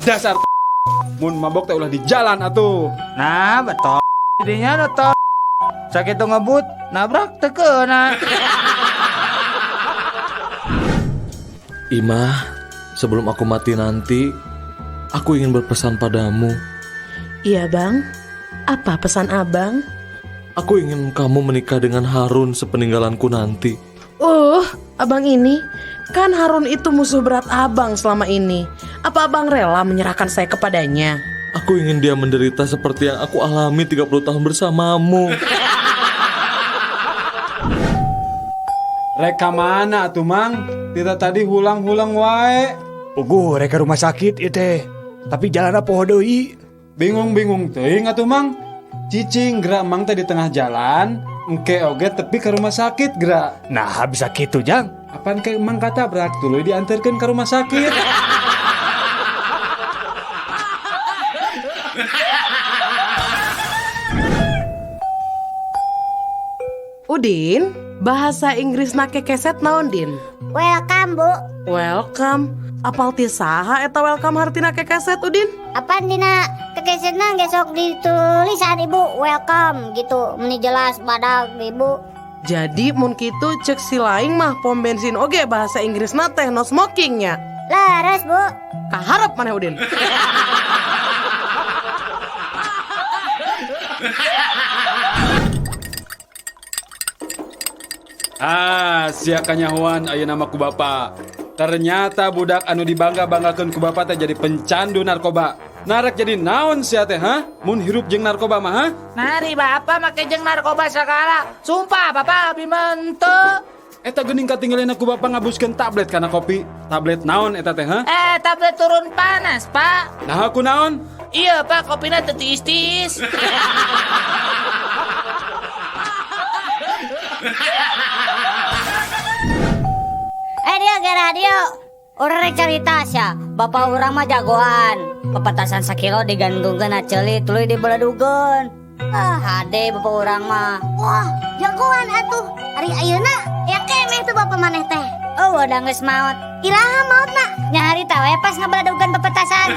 Dasar mun mabok teh ulah di jalan atuh. Nah, betul. Jadinya betul. Sakit tuh ngebut, nabrak tekena. Imah, sebelum aku mati nanti, aku ingin berpesan padamu. Iya bang, apa pesan abang? Aku ingin kamu menikah dengan Harun sepeninggalanku nanti. Abang ini, kan Harun itu musuh berat abang selama ini. Apa abang rela menyerahkan saya kepadanya? Aku ingin dia menderita seperti yang aku alami 30 tahun bersamamu. Reka mana atuh mang? Tidak tadi hulang-hulang wae. Puguh reka rumah sakit ieu teh. Tapi jalanna poho deui. Bingung-bingung teuing atuh mang. Cicing gerak mang teh di tengah jalan, engke oge tepi ke rumah sakit gerak. Nah, bisa kitu, Jang. Apaan ke mang katabrak tuluy diantarkeun ke rumah sakit. Udin, bahasa Inggris nake keset naon Din? Welcome, Bu. Welcome. Apal ti saha eta welcome hartina ke keset Udin? Apaan dina kekesetna gesok ditulisan Ibu welcome gitu. Meni jelas badag Ibu. Jadi mun kitu cek si laing mah pom bensin oge bahasa Inggris teh no smokingnya. Laras, Bu. Kaharep maneh Udin. Sia kanyahoan aya nama ku bapa. Ternyata budak anu dibangga-banggakeun ku bapa teh jadi pencandu narkoba. Narek jadi naon sia teh ha? Mun hirup jeung narkoba mah ha? Nari bapak make jeung narkoba segala. Sumpah bapak abi mentu. Eta geuning katinggalin aku bapa ngabuskeun tablet kana kopi. Tablet naon eta teh ha? Tablet turun panas pak. Nah aku naon? Iya pak, kopinya tetis-tis. Radio. Orang rek carita sia. Bapak urang mah jagoan. Pepetasan sakilo digantungkeun aceli tuluy dibeledugeun. Hade bapak urang mah. Wah, jagoan atuh. Ari ayeuna ya kemeh tuh bapak maneh teh. Oh, udah geus maot. Iraha maotna? Nya harita we pas ngabeledugeun pepetasan.